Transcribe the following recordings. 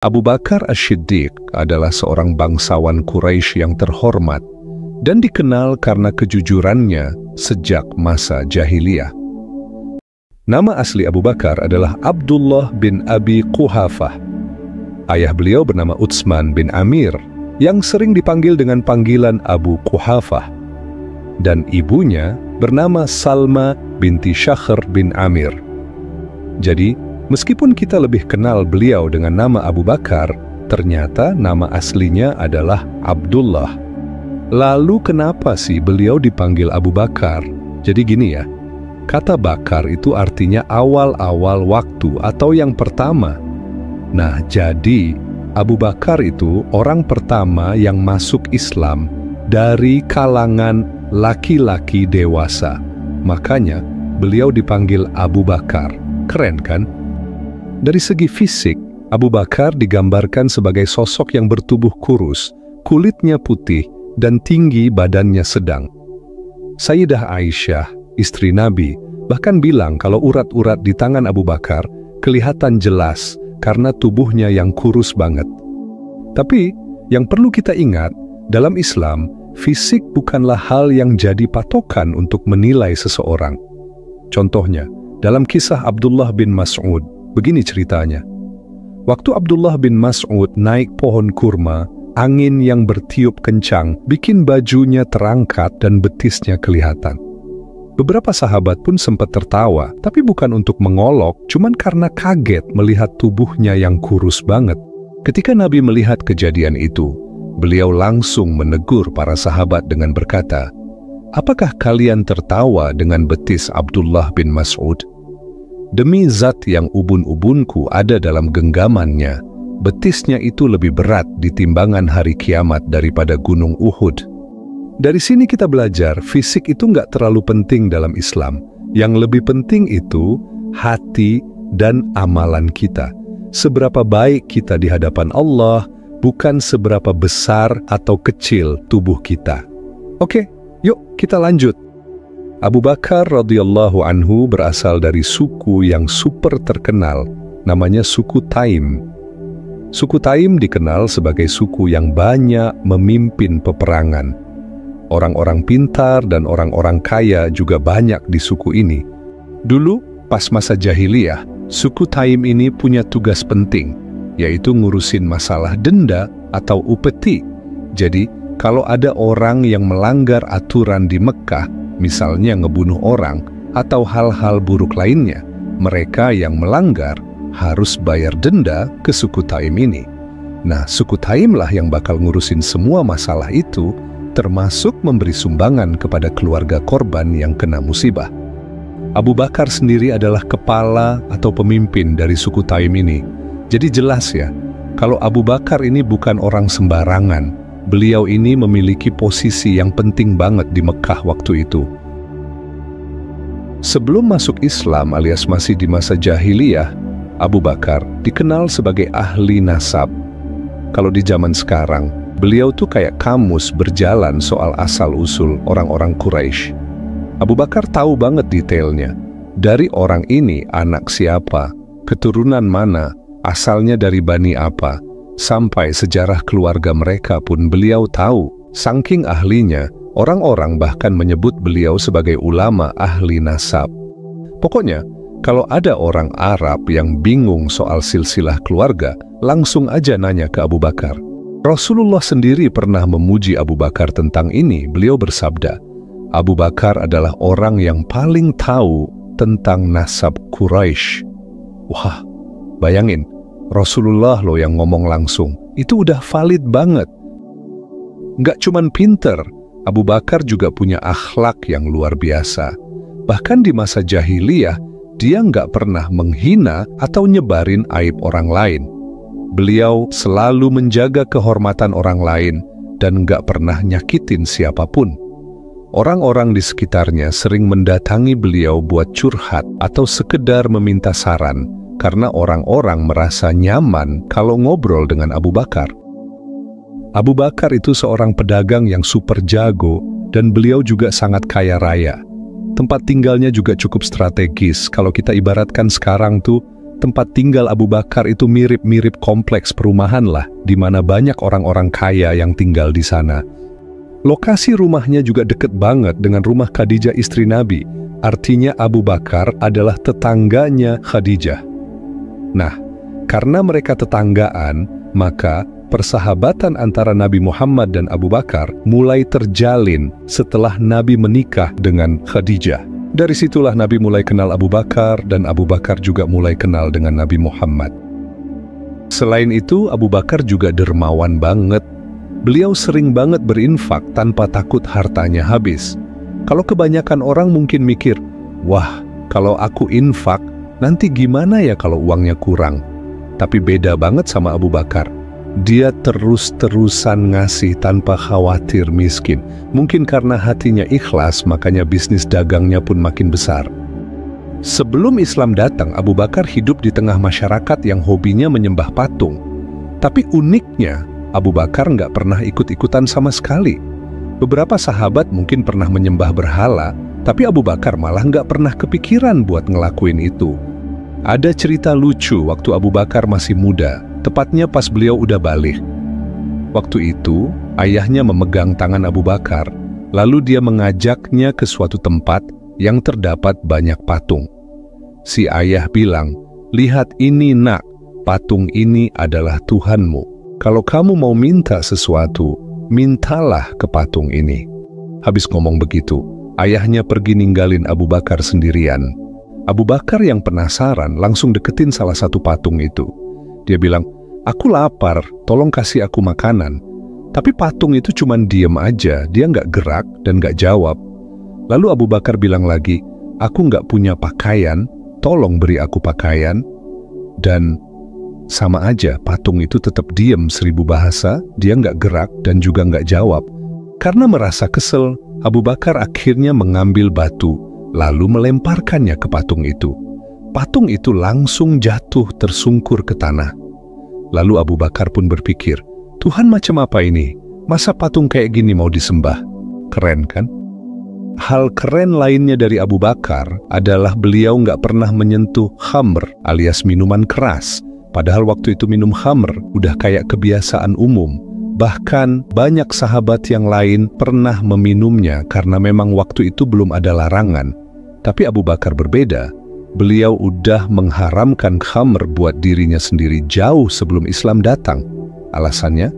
Abu Bakar As-Siddiq adalah seorang bangsawan Quraisy yang terhormat dan dikenal karena kejujurannya sejak masa jahiliyah. Nama asli Abu Bakar adalah Abdullah bin Abi Quhafah. Ayah beliau bernama Utsman bin Amir, yang sering dipanggil dengan panggilan Abu Quhafah. Dan ibunya bernama Salma binti Syakhr bin Amir. Jadi, meskipun kita lebih kenal beliau dengan nama Abu Bakar, ternyata nama aslinya adalah Abdullah. Lalu kenapa sih beliau dipanggil Abu Bakar? Jadi gini ya, kata bakar itu artinya awal-awal waktu atau yang pertama. Nah, jadi Abu Bakar itu orang pertama yang masuk Islam dari kalangan laki-laki dewasa. Makanya beliau dipanggil Abu Bakar. Keren kan? Dari segi fisik, Abu Bakar digambarkan sebagai sosok yang bertubuh kurus, kulitnya putih, dan tinggi badannya sedang. Sayyidah Aisyah, istri Nabi, bahkan bilang kalau urat-urat di tangan Abu Bakar kelihatan jelas karena tubuhnya yang kurus banget. Tapi, yang perlu kita ingat, dalam Islam, fisik bukanlah hal yang jadi patokan untuk menilai seseorang. Contohnya, dalam kisah Abdullah bin Mas'ud, begini ceritanya. Waktu Abdullah bin Mas'ud naik pohon kurma, angin yang bertiup kencang bikin bajunya terangkat dan betisnya kelihatan. Beberapa sahabat pun sempat tertawa, tapi bukan untuk mengolok, cuman karena kaget melihat tubuhnya yang kurus banget. Ketika Nabi melihat kejadian itu, beliau langsung menegur para sahabat dengan berkata, "Apakah kalian tertawa dengan betis Abdullah bin Mas'ud? Demi zat yang ubun-ubunku ada dalam genggamannya, betisnya itu lebih berat di timbangan hari kiamat daripada gunung Uhud." Dari sini kita belajar, fisik itu nggak terlalu penting dalam Islam. Yang lebih penting itu hati dan amalan kita. Seberapa baik kita di hadapan Allah, bukan seberapa besar atau kecil tubuh kita. Oke, yuk kita lanjut. Abu Bakar radhiyallahu anhu berasal dari suku yang super terkenal, namanya suku Taim. Suku Taim dikenal sebagai suku yang banyak memimpin peperangan. Orang-orang pintar dan orang-orang kaya juga banyak di suku ini. Dulu, pas masa jahiliyah, suku Taim ini punya tugas penting, yaitu ngurusin masalah denda atau upeti. Jadi, kalau ada orang yang melanggar aturan di Mekah, misalnya ngebunuh orang atau hal-hal buruk lainnya, mereka yang melanggar harus bayar denda ke suku Taim ini. Nah, suku Taim lah yang bakal ngurusin semua masalah itu, termasuk memberi sumbangan kepada keluarga korban yang kena musibah. Abu Bakar sendiri adalah kepala atau pemimpin dari suku Taim ini. Jadi jelas ya, kalau Abu Bakar ini bukan orang sembarangan. Beliau ini memiliki posisi yang penting banget di Mekah waktu itu. Sebelum masuk Islam alias masih di masa jahiliyah, Abu Bakar dikenal sebagai ahli nasab. Kalau di zaman sekarang, beliau tuh kayak kamus berjalan soal asal-usul orang-orang Quraisy. Abu Bakar tahu banget detailnya. Dari orang ini anak siapa, keturunan mana, asalnya dari bani apa, sampai sejarah keluarga mereka pun beliau tahu. Saking ahlinya, orang-orang bahkan menyebut beliau sebagai ulama ahli nasab. Pokoknya, kalau ada orang Arab yang bingung soal silsilah keluarga, langsung aja nanya ke Abu Bakar. Rasulullah sendiri pernah memuji Abu Bakar tentang ini. Beliau bersabda, Abu Bakar adalah orang yang paling tahu tentang nasab Quraisy. Wah, bayangin, Rasulullah loh yang ngomong langsung. Itu udah valid banget. Nggak cuman pinter, Abu Bakar juga punya akhlak yang luar biasa. Bahkan di masa jahiliyah, dia nggak pernah menghina atau nyebarin aib orang lain. Beliau selalu menjaga kehormatan orang lain dan nggak pernah nyakitin siapapun. Orang-orang di sekitarnya sering mendatangi beliau buat curhat atau sekedar meminta saran, karena orang-orang merasa nyaman kalau ngobrol dengan Abu Bakar. Abu Bakar itu seorang pedagang yang super jago, dan beliau juga sangat kaya raya. Tempat tinggalnya juga cukup strategis. Kalau kita ibaratkan sekarang tuh, tempat tinggal Abu Bakar itu mirip-mirip kompleks perumahan lah, di mana banyak orang-orang kaya yang tinggal di sana. Lokasi rumahnya juga dekat banget dengan rumah Khadijah istri Nabi. Artinya Abu Bakar adalah tetangganya Khadijah. Nah, karena mereka tetanggaan, maka persahabatan antara Nabi Muhammad dan Abu Bakar mulai terjalin setelah Nabi menikah dengan Khadijah. Dari situlah Nabi mulai kenal Abu Bakar dan Abu Bakar juga mulai kenal dengan Nabi Muhammad. Selain itu, Abu Bakar juga dermawan banget. Beliau sering banget berinfak tanpa takut hartanya habis. Kalau kebanyakan orang mungkin mikir, wah, kalau aku infak, nanti gimana ya kalau uangnya kurang? Tapi beda banget sama Abu Bakar. Dia terus-terusan ngasih tanpa khawatir miskin. Mungkin karena hatinya ikhlas, makanya bisnis dagangnya pun makin besar. Sebelum Islam datang, Abu Bakar hidup di tengah masyarakat yang hobinya menyembah patung. Tapi uniknya, Abu Bakar nggak pernah ikut-ikutan sama sekali. Beberapa sahabat mungkin pernah menyembah berhala, tapi Abu Bakar malah nggak pernah kepikiran buat ngelakuin itu. Ada cerita lucu waktu Abu Bakar masih muda, tepatnya pas beliau udah balik. Waktu itu, ayahnya memegang tangan Abu Bakar, lalu dia mengajaknya ke suatu tempat yang terdapat banyak patung. Si ayah bilang, "Lihat ini nak, patung ini adalah Tuhanmu. Kalau kamu mau minta sesuatu, mintalah ke patung ini." Habis ngomong begitu, ayahnya pergi ninggalin Abu Bakar sendirian. Abu Bakar yang penasaran langsung deketin salah satu patung itu. Dia bilang, "Aku lapar, tolong kasih aku makanan." Tapi patung itu cuman diem aja, dia nggak gerak dan nggak jawab. Lalu Abu Bakar bilang lagi, "Aku nggak punya pakaian, tolong beri aku pakaian." Dan sama aja, patung itu tetap diem 1000 bahasa, dia nggak gerak dan juga nggak jawab. Karena merasa kesel, Abu Bakar akhirnya mengambil batu, lalu melemparkannya ke patung itu. Patung itu langsung jatuh tersungkur ke tanah. Lalu Abu Bakar pun berpikir, Tuhan macam apa ini? Masa patung kayak gini mau disembah? Keren kan? Hal keren lainnya dari Abu Bakar adalah beliau nggak pernah menyentuh khamr alias minuman keras. Padahal waktu itu minum khamr udah kayak kebiasaan umum. Bahkan banyak sahabat yang lain pernah meminumnya karena memang waktu itu belum ada larangan. Tapi Abu Bakar berbeda. Beliau udah mengharamkan khamr buat dirinya sendiri jauh sebelum Islam datang. Alasannya,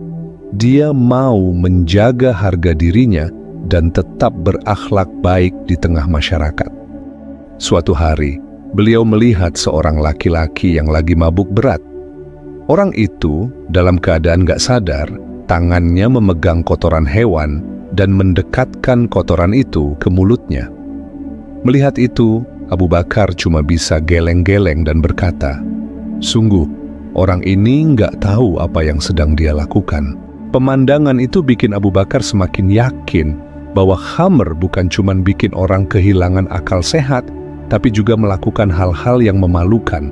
dia mau menjaga harga dirinya dan tetap berakhlak baik di tengah masyarakat. Suatu hari, beliau melihat seorang laki-laki yang lagi mabuk berat. Orang itu dalam keadaan gak sadar, tangannya memegang kotoran hewan dan mendekatkan kotoran itu ke mulutnya. Melihat itu, Abu Bakar cuma bisa geleng-geleng dan berkata, "Sungguh, orang ini nggak tahu apa yang sedang dia lakukan." Pemandangan itu bikin Abu Bakar semakin yakin bahwa khamr bukan cuma bikin orang kehilangan akal sehat, tapi juga melakukan hal-hal yang memalukan.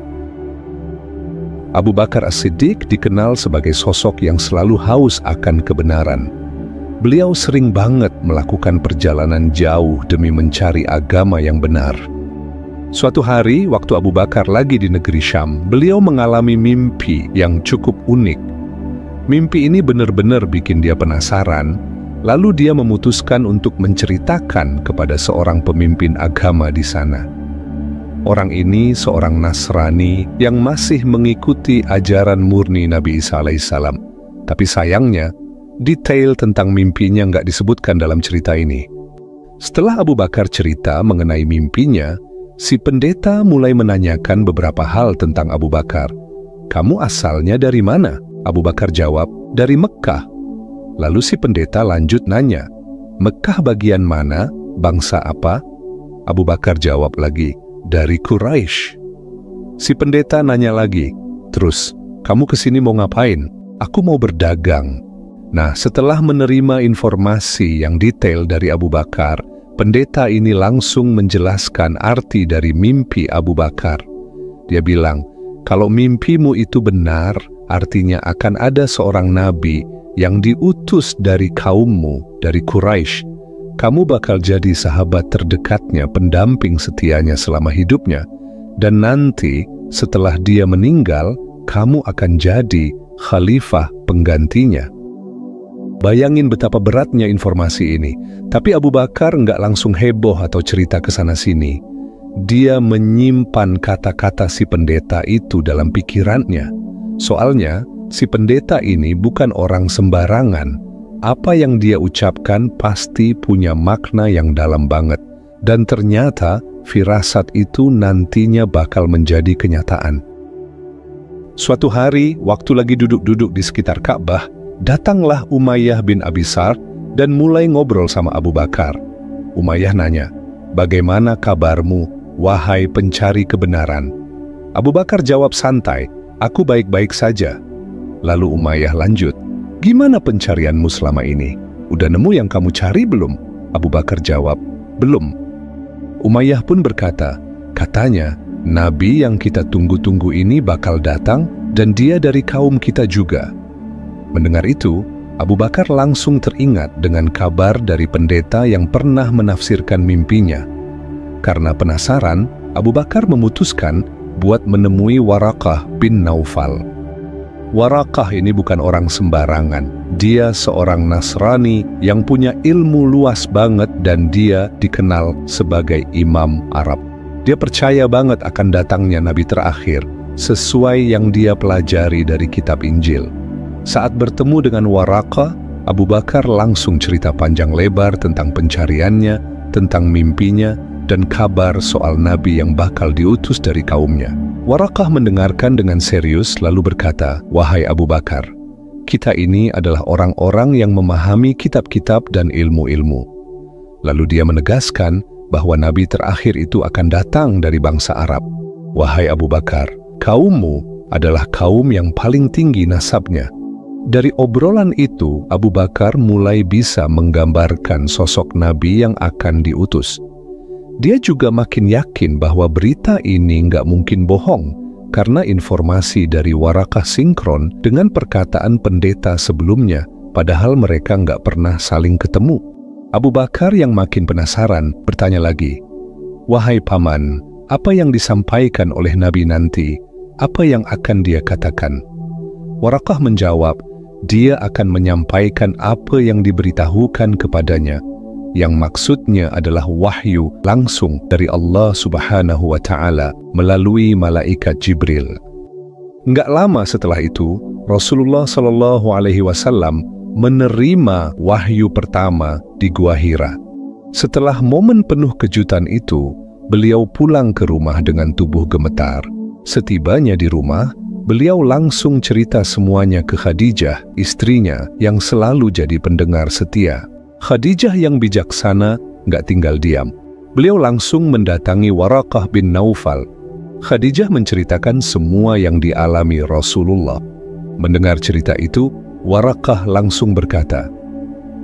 Abu Bakar As-Siddiq dikenal sebagai sosok yang selalu haus akan kebenaran. Beliau sering banget melakukan perjalanan jauh demi mencari agama yang benar. Suatu hari, waktu Abu Bakar lagi di negeri Syam, beliau mengalami mimpi yang cukup unik. Mimpi ini benar-benar bikin dia penasaran, lalu dia memutuskan untuk menceritakan kepada seorang pemimpin agama di sana. Orang ini seorang Nasrani yang masih mengikuti ajaran murni Nabi Isa alaihissalam. Tapi sayangnya, detail tentang mimpinya nggak disebutkan dalam cerita ini. Setelah Abu Bakar cerita mengenai mimpinya, si pendeta mulai menanyakan beberapa hal tentang Abu Bakar. "Kamu asalnya dari mana?" Abu Bakar jawab, "Dari Mekkah." Lalu si pendeta lanjut nanya, "Mekkah bagian mana? Bangsa apa?" Abu Bakar jawab lagi, "Dari Quraisy." Si pendeta nanya lagi, "Terus, kamu kesini mau ngapain?" "Aku mau berdagang." Nah, setelah menerima informasi yang detail dari Abu Bakar, pendeta ini langsung menjelaskan arti dari mimpi Abu Bakar. Dia bilang, "Kalau mimpimu itu benar, artinya akan ada seorang nabi yang diutus dari kaummu, dari Quraisy. Kamu bakal jadi sahabat terdekatnya, pendamping setianya selama hidupnya. Dan nanti setelah dia meninggal, kamu akan jadi khalifah penggantinya. Bayangin betapa beratnya informasi ini. Tapi Abu Bakar nggak langsung heboh atau cerita ke sana-sini. Dia menyimpan kata-kata si pendeta itu dalam pikirannya. Soalnya, si pendeta ini bukan orang sembarangan. Apa yang dia ucapkan pasti punya makna yang dalam banget. Dan ternyata, firasat itu nantinya bakal menjadi kenyataan. Suatu hari, waktu lagi duduk-duduk di sekitar Ka'bah, datanglah Umayyah bin Abi Sa'd dan mulai ngobrol sama Abu Bakar. Umayyah nanya, "Bagaimana kabarmu, wahai pencari kebenaran?" Abu Bakar jawab santai, "Aku baik-baik saja." Lalu Umayyah lanjut, "Gimana pencarianmu selama ini? Udah nemu yang kamu cari belum?" Abu Bakar jawab, "Belum." Umayyah pun berkata, "Katanya, Nabi yang kita tunggu-tunggu ini bakal datang dan dia dari kaum kita juga." Mendengar itu, Abu Bakar langsung teringat dengan kabar dari pendeta yang pernah menafsirkan mimpinya. Karena penasaran, Abu Bakar memutuskan buat menemui Waraqah bin Naufal. Waraqah ini bukan orang sembarangan. Dia seorang Nasrani yang punya ilmu luas banget dan dia dikenal sebagai Imam Arab. Dia percaya banget akan datangnya Nabi terakhir, sesuai yang dia pelajari dari kitab Injil. Saat bertemu dengan Waraqah, Abu Bakar langsung cerita panjang lebar tentang pencariannya, tentang mimpinya, dan kabar soal Nabi yang bakal diutus dari kaumnya. Waraqah mendengarkan dengan serius lalu berkata, "Wahai Abu Bakar, kita ini adalah orang-orang yang memahami kitab-kitab dan ilmu-ilmu." Lalu dia menegaskan bahwa Nabi terakhir itu akan datang dari bangsa Arab. "Wahai Abu Bakar, kaummu adalah kaum yang paling tinggi nasabnya." Dari obrolan itu, Abu Bakar mulai bisa menggambarkan sosok Nabi yang akan diutus. Dia juga makin yakin bahwa berita ini nggak mungkin bohong, karena informasi dari Waraqah sinkron dengan perkataan pendeta sebelumnya, padahal mereka nggak pernah saling ketemu. Abu Bakar yang makin penasaran bertanya lagi, "Wahai paman, apa yang disampaikan oleh Nabi nanti? Apa yang akan dia katakan?" Waraqah menjawab, dia akan menyampaikan apa yang diberitahukan kepadanya, yang maksudnya adalah wahyu langsung dari Allah Subhanahu wa Ta'ala melalui malaikat Jibril. Nggak lama setelah itu, Rasulullah Shallallahu Alaihi Wasallam menerima wahyu pertama di Gua Hira. Setelah momen penuh kejutan itu, beliau pulang ke rumah dengan tubuh gemetar. Setibanya di rumah, beliau langsung cerita semuanya ke Khadijah, istrinya yang selalu jadi pendengar setia. Khadijah yang bijaksana nggak tinggal diam. Beliau langsung mendatangi Waraqah bin Naufal. Khadijah menceritakan semua yang dialami Rasulullah. Mendengar cerita itu, Waraqah langsung berkata,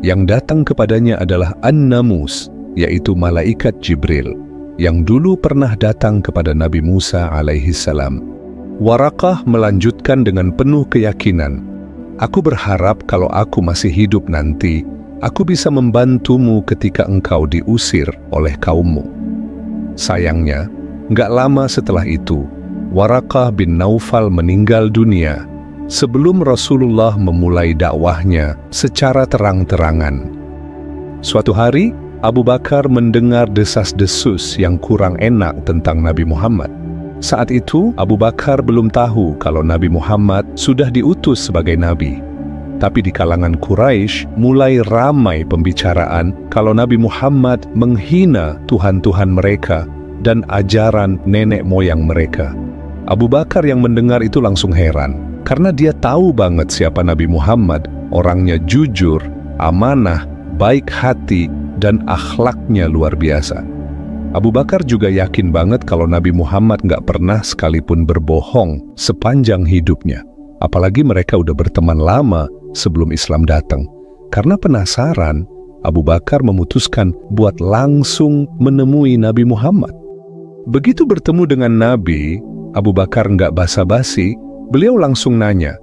yang datang kepadanya adalah An-Namus, yaitu malaikat Jibril, yang dulu pernah datang kepada Nabi Musa alaihi salam. Waraqah melanjutkan dengan penuh keyakinan, "Aku berharap kalau aku masih hidup nanti, aku bisa membantumu ketika engkau diusir oleh kaummu." Sayangnya, nggak lama setelah itu, Waraqah bin Naufal meninggal dunia sebelum Rasulullah memulai dakwahnya secara terang-terangan. Suatu hari, Abu Bakar mendengar desas-desus yang kurang enak tentang Nabi Muhammad. Saat itu, Abu Bakar belum tahu kalau Nabi Muhammad sudah diutus sebagai Nabi. Tapi di kalangan Quraisy mulai ramai pembicaraan kalau Nabi Muhammad menghina Tuhan-Tuhan mereka dan ajaran nenek moyang mereka. Abu Bakar yang mendengar itu langsung heran, karena dia tahu banget siapa Nabi Muhammad, orangnya jujur, amanah, baik hati, dan akhlaknya luar biasa. Abu Bakar juga yakin banget kalau Nabi Muhammad nggak pernah sekalipun berbohong sepanjang hidupnya. Apalagi mereka udah berteman lama sebelum Islam datang. Karena penasaran, Abu Bakar memutuskan buat langsung menemui Nabi Muhammad. Begitu bertemu dengan Nabi, Abu Bakar nggak basa-basi, beliau langsung nanya,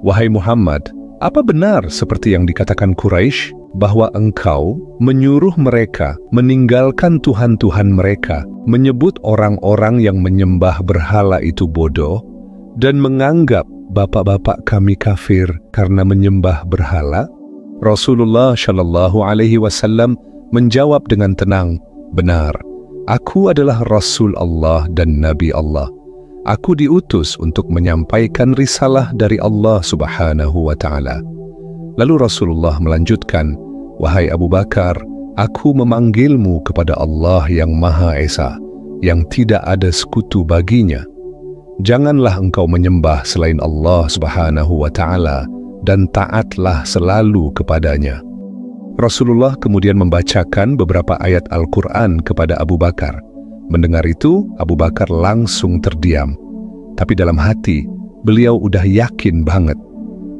"Wahai Muhammad, apa benar seperti yang dikatakan Quraisy bahwa engkau menyuruh mereka meninggalkan Tuhan-Tuhan mereka, menyebut orang-orang yang menyembah berhala itu bodoh, dan menganggap bapak-bapak kami kafir karena menyembah berhala?" Rasulullah Shallallahu Alaihi Wasallam menjawab dengan tenang, "Benar, aku adalah Rasul Allah dan Nabi Allah. Aku diutus untuk menyampaikan risalah dari Allah Subhanahu wa Ta'ala." Lalu Rasulullah melanjutkan, "Wahai Abu Bakar, aku memanggilmu kepada Allah yang Maha Esa, yang tidak ada sekutu baginya. Janganlah engkau menyembah selain Allah Subhanahu wa Ta'ala, dan taatlah selalu kepadanya." Rasulullah kemudian membacakan beberapa ayat Al-Quran kepada Abu Bakar. Mendengar itu, Abu Bakar langsung terdiam. Tapi dalam hati, beliau udah yakin banget.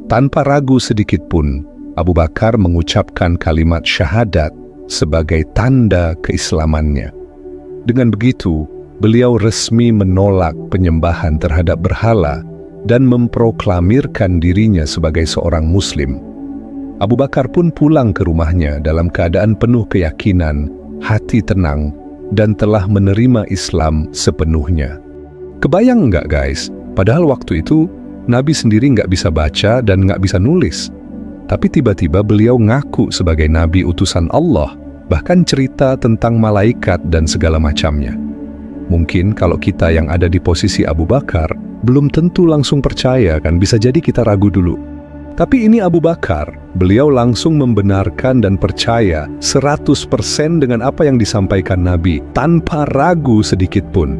Tanpa ragu sedikit pun, Abu Bakar mengucapkan kalimat syahadat sebagai tanda keislamannya. Dengan begitu, beliau resmi menolak penyembahan terhadap berhala dan memproklamirkan dirinya sebagai seorang Muslim. Abu Bakar pun pulang ke rumahnya dalam keadaan penuh keyakinan, hati tenang, dan telah menerima Islam sepenuhnya. Kebayang nggak guys? Padahal waktu itu Nabi sendiri nggak bisa baca dan nggak bisa nulis. Tapi tiba-tiba beliau ngaku sebagai Nabi utusan Allah, bahkan cerita tentang malaikat dan segala macamnya. Mungkin kalau kita yang ada di posisi Abu Bakar, belum tentu langsung percaya kan, bisa jadi kita ragu dulu. Tapi ini Abu Bakar, beliau langsung membenarkan dan percaya 100% dengan apa yang disampaikan Nabi, tanpa ragu sedikit pun.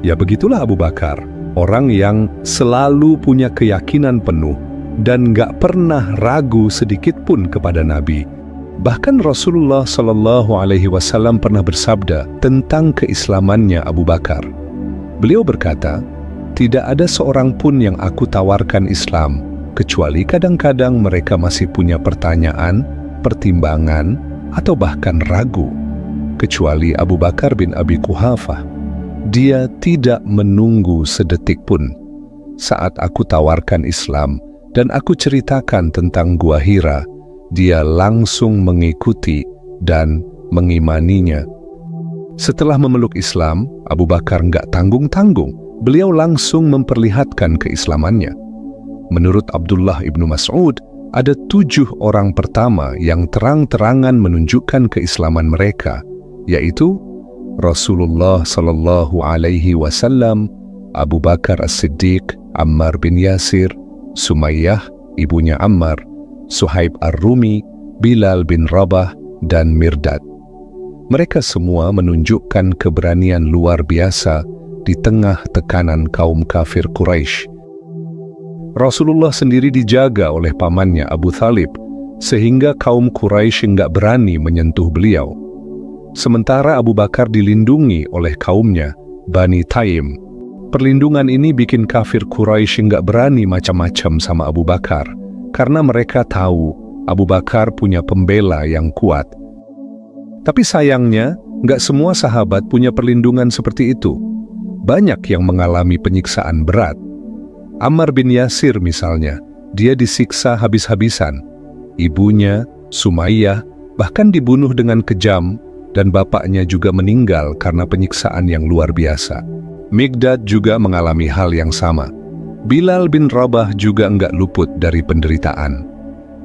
Ya begitulah Abu Bakar, orang yang selalu punya keyakinan penuh dan gak pernah ragu sedikit pun kepada Nabi. Bahkan Rasulullah Shallallahu Alaihi Wasallam pernah bersabda tentang keislamannya Abu Bakar. Beliau berkata, "Tidak ada seorang pun yang aku tawarkan Islam, kecuali kadang-kadang mereka masih punya pertanyaan, pertimbangan, atau bahkan ragu. Kecuali Abu Bakar bin Abi Quhafah. Dia tidak menunggu sedetik pun. Saat aku tawarkan Islam dan aku ceritakan tentang Gua Hira, dia langsung mengikuti dan mengimaninya." Setelah memeluk Islam, Abu Bakar nggak tanggung-tanggung. Beliau langsung memperlihatkan keislamannya. Menurut Abdullah ibnu Mas'ud, ada 7 orang pertama yang terang-terangan menunjukkan keislaman mereka, yaitu Rasulullah Sallallahu Alaihi Wasallam, Abu Bakar As-Siddiq, Ammar bin Yasir, Sumayyah, ibunya Ammar, Suhaib Ar-Rumi, Bilal bin Rabah, dan Mirdad. Mereka semua menunjukkan keberanian luar biasa di tengah tekanan kaum kafir Quraisy. Rasulullah sendiri dijaga oleh pamannya Abu Thalib, sehingga kaum Quraisy nggak berani menyentuh beliau. Sementara Abu Bakar dilindungi oleh kaumnya, Bani Taim. Perlindungan ini bikin kafir Quraisy nggak berani macam-macam sama Abu Bakar, karena mereka tahu Abu Bakar punya pembela yang kuat. Tapi sayangnya, nggak semua sahabat punya perlindungan seperti itu. Banyak yang mengalami penyiksaan berat. Ammar bin Yasir misalnya, dia disiksa habis-habisan. Ibunya, Sumayyah, bahkan dibunuh dengan kejam, dan bapaknya juga meninggal karena penyiksaan yang luar biasa. Miqdad juga mengalami hal yang sama. Bilal bin Rabah juga nggak luput dari penderitaan.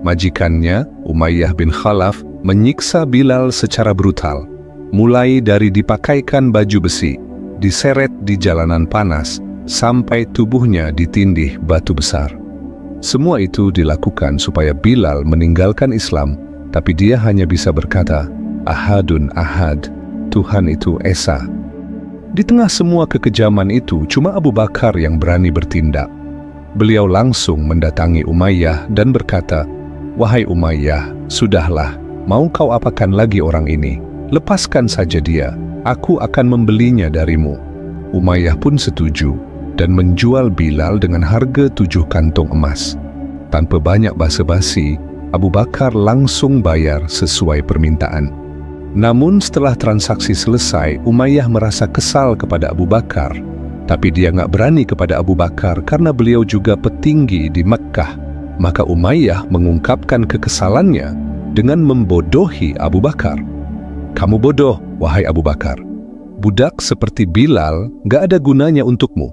Majikannya, Umayyah bin Khalaf, menyiksa Bilal secara brutal, mulai dari dipakaikan baju besi, diseret di jalanan panas, sampai tubuhnya ditindih batu besar. Semua itu dilakukan supaya Bilal meninggalkan Islam, tapi dia hanya bisa berkata, "Ahadun ahad, Tuhan itu Esa." Di tengah semua kekejaman itu, cuma Abu Bakar yang berani bertindak. Beliau langsung mendatangi Umayyah dan berkata, "Wahai Umayyah, sudahlah, mau kau apakan lagi orang ini? Lepaskan saja dia, aku akan membelinya darimu." Umayyah pun setuju dan menjual Bilal dengan harga 7 kantong emas. Tanpa banyak basa-basi, Abu Bakar langsung bayar sesuai permintaan. Namun setelah transaksi selesai, Umayyah merasa kesal kepada Abu Bakar. Tapi dia nggak berani kepada Abu Bakar karena beliau juga petinggi di Mekkah. Maka Umayyah mengungkapkan kekesalannya dengan membodohi Abu Bakar. Kamu bodoh, wahai Abu Bakar. Budak seperti Bilal gak ada gunanya untukmu.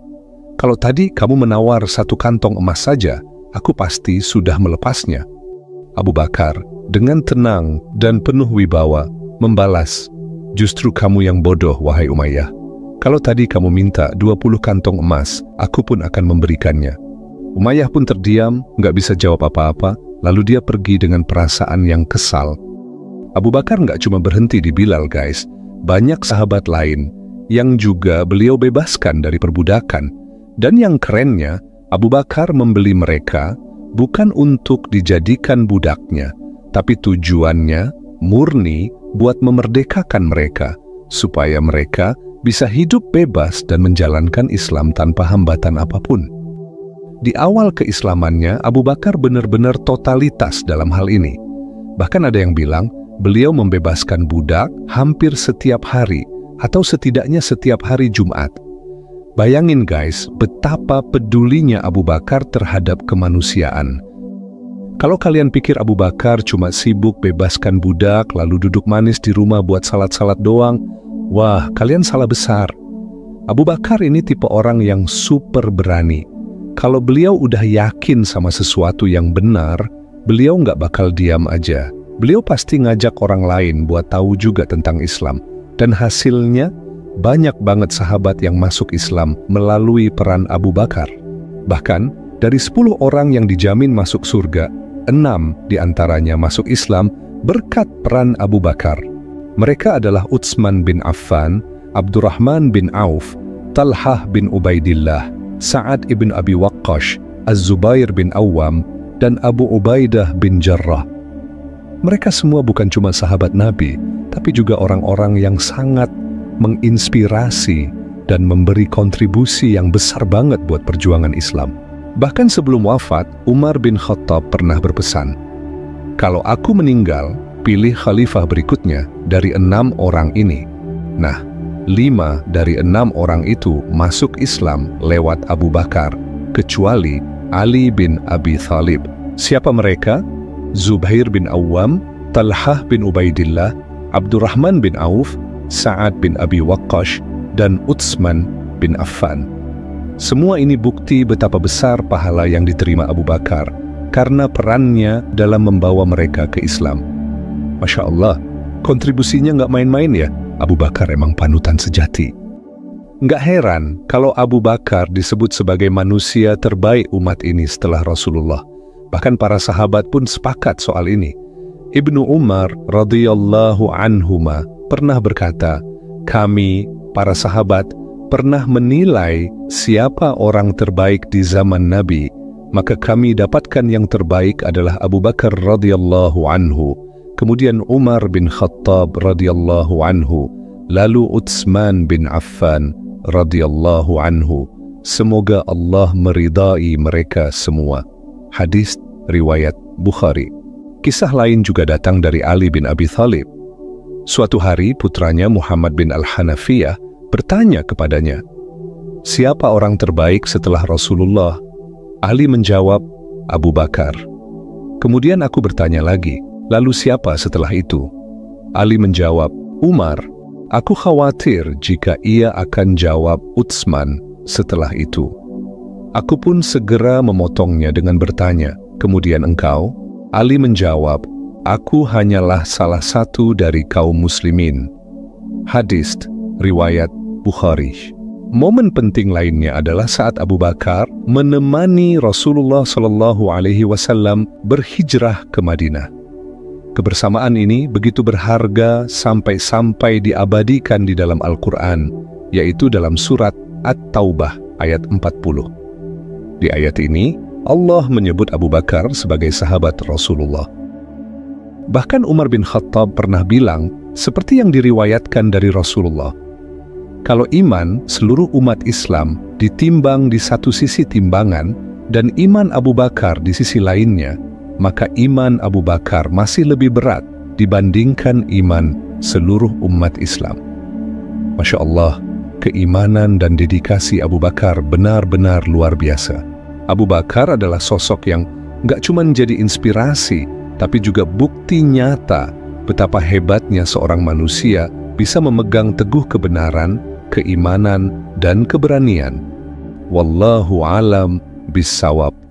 Kalau tadi kamu menawar 1 kantong emas saja, aku pasti sudah melepasnya. Abu Bakar dengan tenang dan penuh wibawa membalas, justru kamu yang bodoh, wahai Umayyah. Kalau tadi kamu minta 20 kantong emas, aku pun akan memberikannya. Umayyah pun terdiam, nggak bisa jawab apa-apa, lalu dia pergi dengan perasaan yang kesal. Abu Bakar nggak cuma berhenti di Bilal, guys. Banyak sahabat lain yang juga beliau bebaskan dari perbudakan. Dan yang kerennya, Abu Bakar membeli mereka bukan untuk dijadikan budaknya, tapi tujuannya murni buat memerdekakan mereka, supaya mereka bisa hidup bebas dan menjalankan Islam tanpa hambatan apapun. Di awal keislamannya, Abu Bakar benar-benar totalitas dalam hal ini. Bahkan ada yang bilang, beliau membebaskan budak hampir setiap hari, atau setidaknya setiap hari Jumat. Bayangin guys, betapa pedulinya Abu Bakar terhadap kemanusiaan. Kalau kalian pikir Abu Bakar cuma sibuk bebaskan budak, lalu duduk manis di rumah buat salat-salat doang, wah, kalian salah besar. Abu Bakar ini tipe orang yang super berani. Kalau beliau udah yakin sama sesuatu yang benar, beliau nggak bakal diam aja. Beliau pasti ngajak orang lain buat tahu juga tentang Islam. Dan hasilnya, banyak banget sahabat yang masuk Islam melalui peran Abu Bakar. Bahkan, dari 10 orang yang dijamin masuk surga, 6 diantaranya masuk Islam berkat peran Abu Bakar. Mereka adalah Utsman bin Affan, Abdurrahman bin Auf, Talhah bin Ubaidillah, Sa'ad ibn Abi Waqqash, Az-Zubair bin Awam, dan Abu Ubaidah bin Jarrah. Mereka semua bukan cuma sahabat Nabi, tapi juga orang-orang yang sangat menginspirasi dan memberi kontribusi yang besar banget buat perjuangan Islam. Bahkan sebelum wafat, Umar bin Khattab pernah berpesan, "Kalau aku meninggal, pilih khalifah berikutnya dari 6 orang ini." Nah, 5 dari 6 orang itu masuk Islam lewat Abu Bakar, kecuali Ali bin Abi Thalib. Siapa mereka? Zubair bin Awam, Talhah bin Ubaidillah, Abdurrahman bin Auf, Sa'ad bin Abi Waqqash, dan Utsman bin Affan. Semua ini bukti betapa besar pahala yang diterima Abu Bakar karena perannya dalam membawa mereka ke Islam. Masya Allah, kontribusinya nggak main-main ya. Abu Bakar emang panutan sejati. Nggak heran kalau Abu Bakar disebut sebagai manusia terbaik umat ini setelah Rasulullah. Bahkan para sahabat pun sepakat soal ini. Ibnu Umar radhiyallahu anhuma pernah berkata, kami, para sahabat, pernah menilai siapa orang terbaik di zaman Nabi, maka kami dapatkan yang terbaik adalah Abu Bakar radhiyallahu anhu, kemudian Umar bin Khattab radhiyallahu anhu, lalu Utsman bin Affan radhiyallahu anhu. Semoga Allah meridai mereka semua. Hadis riwayat Bukhari. Kisah lain juga datang dari Ali bin Abi Thalib. Suatu hari putranya Muhammad bin Al-Hanafiyah bertanya kepadanya, siapa orang terbaik setelah Rasulullah? Ali menjawab, Abu Bakar. Kemudian aku bertanya lagi, lalu siapa setelah itu? Ali menjawab, Umar. Aku khawatir jika ia akan jawab Utsman setelah itu. Aku pun segera memotongnya dengan bertanya, kemudian engkau? Ali menjawab, aku hanyalah salah satu dari kaum muslimin. Hadis riwayat Bukhari. Momen penting lainnya adalah saat Abu Bakar menemani Rasulullah SAW berhijrah ke Madinah. Kebersamaan ini begitu berharga sampai diabadikan di dalam Al-Quran, yaitu dalam surat At-Taubah ayat 40. Di ayat ini, Allah menyebut Abu Bakar sebagai sahabat Rasulullah. Bahkan Umar bin Khattab pernah bilang, seperti yang diriwayatkan dari Rasulullah, kalau iman seluruh umat Islam ditimbang di satu sisi timbangan dan iman Abu Bakar di sisi lainnya, maka iman Abu Bakar masih lebih berat dibandingkan iman seluruh umat Islam. Masya Allah, keimanan dan dedikasi Abu Bakar benar-benar luar biasa. Abu Bakar adalah sosok yang gak cuma jadi inspirasi, tapi juga bukti nyata betapa hebatnya seorang manusia bisa memegang teguh kebenaran, keimanan, dan keberanian. Wallahu alam bissawab.